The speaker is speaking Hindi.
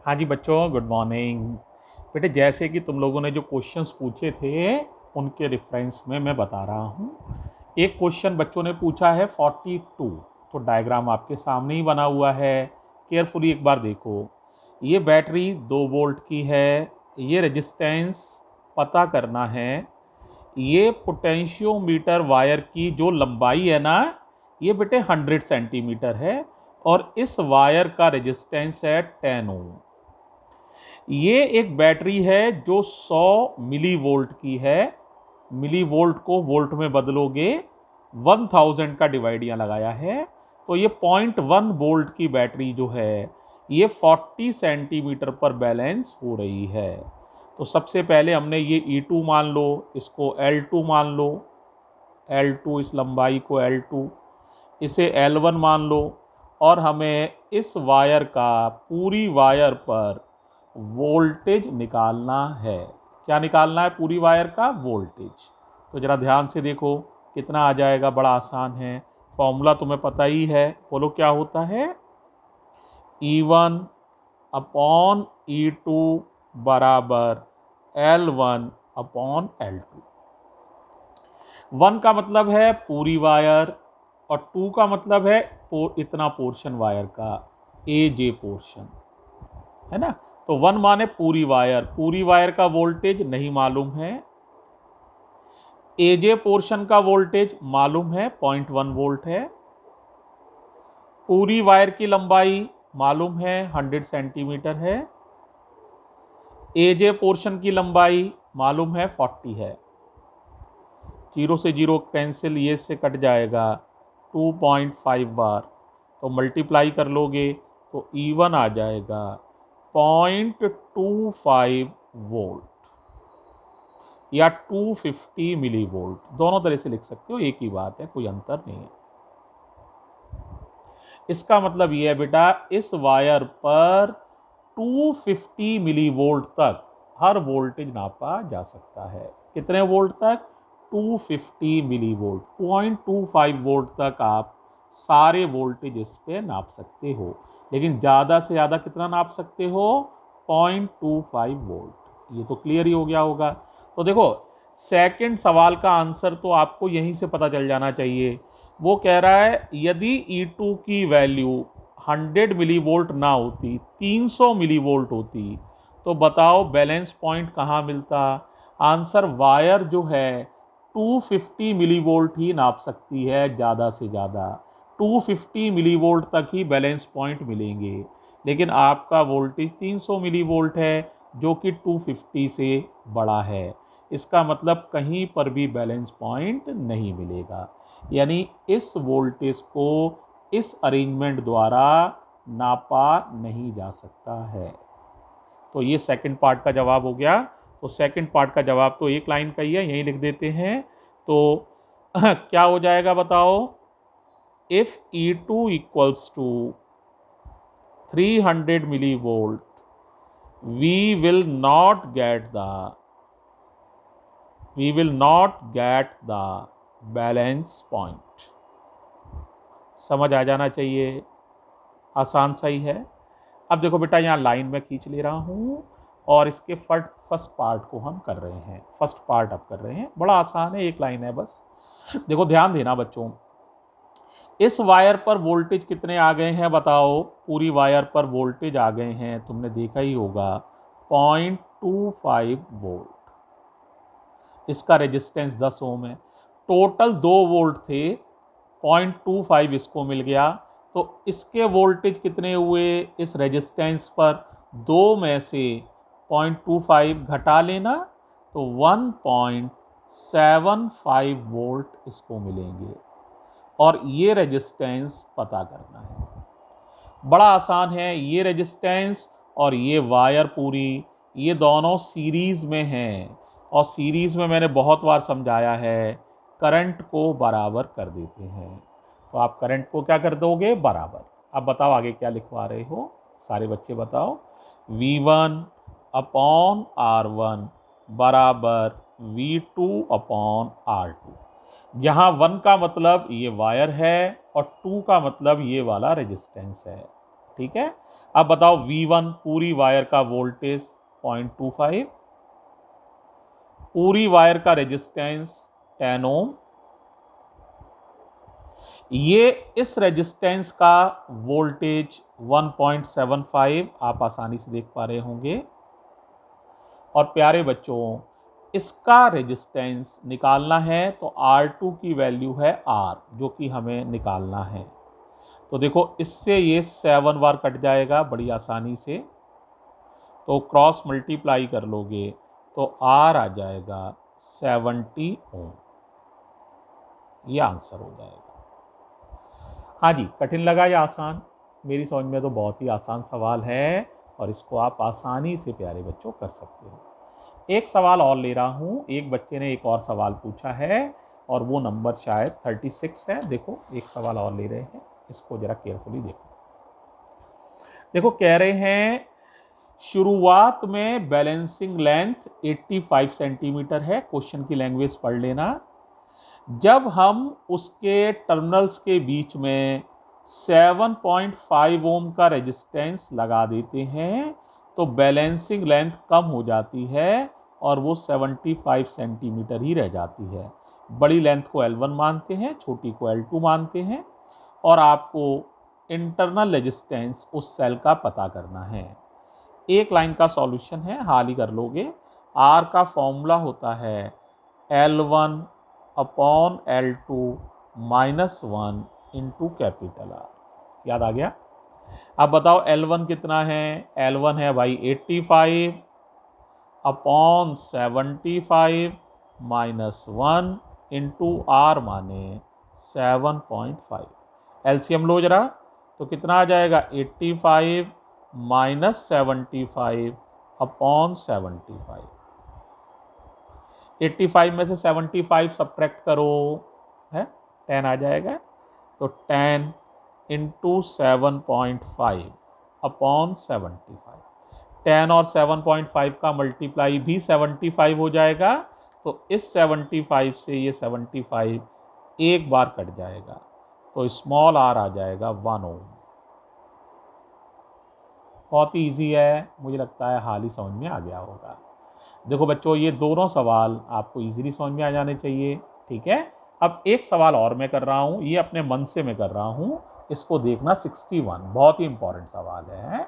हाँ जी बच्चों, गुड मॉर्निंग। बेटे, जैसे कि तुम लोगों ने जो क्वेश्चंस पूछे थे उनके रेफरेंस में मैं बता रहा हूँ। एक क्वेश्चन बच्चों ने पूछा है 42। तो डायग्राम आपके सामने ही बना हुआ है, केयरफुली एक बार देखो। ये बैटरी 2 वोल्ट की है। ये रेजिस्टेंस पता करना है। ये पोटेंशियोमीटर वायर की जो लंबाई है ना, ये बेटे 100 सेंटीमीटर है। और इस वायर का रेजिस्टेंस है 10 ओम। ये एक बैटरी है जो 100 मिली वोल्ट की है। मिली वोल्ट को वोल्ट में बदलोगे, 1000 का डिवाइड यहाँ लगाया है, तो ये 0.1 वोल्ट की बैटरी जो है ये 40 सेंटीमीटर पर बैलेंस हो रही है। तो सबसे पहले हमने ये E2 मान लो, इसको L2 मान लो, L2 इस लंबाई को L2, इसे L1 मान लो। और हमें इस वायर का पूरी वायर पर वोल्टेज निकालना है। क्या निकालना है? पूरी वायर का वोल्टेज। तो जरा ध्यान से देखो कितना आ जाएगा। बड़ा आसान है, फॉर्मूला तुम्हें पता ही है। बोलो क्या होता है? E1 अपॉन E2 बराबर L1 अपॉन L2। 1 का मतलब है पूरी वायर, और 2 का मतलब है इतना पोर्शन वायर का, AJ पोर्शन, है ना। तो 1 माने पूरी वायर, पूरी वायर का वोल्टेज नहीं मालूम है। AJ पोर्शन का वोल्टेज मालूम है, 0.1 वोल्ट है। पूरी वायर की लंबाई मालूम है, 100 सेंटीमीटर है। AJ पोर्शन की लंबाई मालूम है, 40 है। 0 से 0 कैंसिल, ये से कट जाएगा 2.5 बार। तो मल्टीप्लाई कर लोगे तो E1 आ जाएगा 0.25 वोल्ट या 250 मिली वोल्ट। दोनों तरह से लिख सकते हो, एक ही बात है, कोई अंतर नहीं है। इसका मतलब यह है बेटा, इस वायर पर 250 मिली वोल्ट तक हर वोल्टेज नापा जा सकता है। कितने वोल्ट तक? 250 मिली वोल्ट, 0.25 वोल्ट तक आप सारे वोल्टेज इस पे नाप सकते हो। लेकिन ज़्यादा से ज़्यादा कितना नाप सकते हो? 0.25 वोल्ट। ये तो क्लियर ही हो गया होगा। तो देखो, सेकंड सवाल का आंसर तो आपको यहीं से पता चल जाना चाहिए। वो कह रहा है यदि E2 की वैल्यू 100 मिली वोल्ट ना होती, 300 मिली वोल्ट होती, तो बताओ बैलेंस पॉइंट कहाँ मिलता? आंसर, वायर जो है 250 मिली वोल्ट ही नाप सकती है, ज़्यादा से ज़्यादा 250 मिली वोल्ट तक ही बैलेंस पॉइंट मिलेंगे। लेकिन आपका वोल्टेज 300 मिली वोल्ट है, जो कि 250 से बड़ा है। इसका मतलब कहीं पर भी बैलेंस पॉइंट नहीं मिलेगा। यानी इस वोल्टेज को इस अरेंजमेंट द्वारा नापा नहीं जा सकता है। तो ये सेकंड पार्ट का जवाब हो गया। तो सेकंड पार्ट का जवाब तो एक लाइन का ही है, यहीं लिख देते हैं। तो क्या हो जाएगा बताओ? If E2 equals to 300 milli volt, we will not get the balance point. समझ आ जाना चाहिए, आसान सा ही है। अब देखो बेटा, यहाँ लाइन में खींच ले रहा हूँ और इसके फर्स्ट पार्ट को हम कर रहे हैं। फर्स्ट पार्ट अब कर रहे हैं, बड़ा आसान है, एक लाइन है बस। देखो ध्यान देना बच्चों, इस वायर पर वोल्टेज कितने आ गए हैं बताओ? पूरी वायर पर वोल्टेज आ गए हैं, तुमने देखा ही होगा, 0.25 वोल्ट। इसका रेजिस्टेंस 10 ओम है। टोटल 2 वोल्ट थे, 0.25 इसको मिल गया। तो इसके वोल्टेज कितने हुए इस रेजिस्टेंस पर? 2 में से 0.25 घटा लेना, तो 1.75 वोल्ट इसको मिलेंगे। और ये रेजिस्टेंस पता करना है। बड़ा आसान है। ये रेजिस्टेंस और ये वायर पूरी, ये दोनों सीरीज में हैं। और सीरीज में मैंने बहुत बार समझाया है, करंट को बराबर कर देते हैं। तो आप करंट को क्या कर दोगे? बराबर। अब बताओ आगे क्या लिखवा रहे हो, सारे बच्चे बताओ। V1 अपॉन R1 बराबर V2 अपॉन R2। जहां 1 का मतलब ये वायर है और 2 का मतलब ये वाला रेजिस्टेंस है। ठीक है। अब बताओ V1 पूरी वायर का वोल्टेज 0.25, पूरी वायर का रेजिस्टेंस 10 ओम, ये इस रेजिस्टेंस का वोल्टेज 1.75 आप आसानी से देख पा रहे होंगे। और प्यारे बच्चों, इसका रेजिस्टेंस निकालना है तो R2 की वैल्यू है R, जो कि हमें निकालना है। तो देखो इससे ये 7 बार कट जाएगा बड़ी आसानी से, तो क्रॉस मल्टीप्लाई कर लोगे तो R आ जाएगा 70 ओम। ये आंसर हो जाएगा। हाँ जी, कठिन लगा या आसान? मेरी समझ में तो बहुत ही आसान सवाल है और इसको आप आसानी से प्यारे बच्चों कर सकते हो। एक सवाल और ले रहा हूँ। एक बच्चे ने एक और सवाल पूछा है और वो नंबर शायद 36 है। देखो एक सवाल और ले रहे हैं, इसको जरा केयरफुली देखो। देखो कह रहे हैं शुरुआत में बैलेंसिंग लेंथ 85 सेंटीमीटर है। क्वेश्चन की लैंग्वेज पढ़ लेना। जब हम उसके टर्मिनल्स के बीच में 7.5 ओम का रेजिस्टेंस लगा देते हैं तो बैलेंसिंग लेंथ कम हो जाती है और वो 75 सेंटीमीटर ही रह जाती है। बड़ी लेंथ को L1 मानते हैं, छोटी को L2 मानते हैं और आपको इंटरनल रेजिस्टेंस उस सेल का पता करना है। एक लाइन का सॉल्यूशन है, हाल ही कर लोगे। R का फॉर्मूला होता है L1 upon L2 -1 into capital R। याद आ गया? अब बताओ L1 कितना है? L1 है भाई 85 अपॉन 75 -1 इंटू R माने 7.5। एलसीएम लो जरा, तो कितना आ जाएगा? 85 -75 अपॉन 75। 85 में से 75 सब्ट्रैक्ट करो, है 10 आ जाएगा। तो 10 इंटू 7.5 अपॉन 75। 10 और 7.5 का मल्टीप्लाई भी 75 हो जाएगा। तो इस 75 से ये 75 एक बार कट जाएगा तो स्मॉल r आ जाएगा 1 ओम। बहुत ही ईजी है, मुझे लगता है हाल ही समझ में आ गया होगा। देखो बच्चों, ये दोनों सवाल आपको इजीली समझ में आ जाने चाहिए, ठीक है। अब एक सवाल और मैं कर रहा हूँ, ये अपने मन से मैं कर रहा हूँ, इसको देखना। 61 बहुत ही इंपॉर्टेंट सवाल है।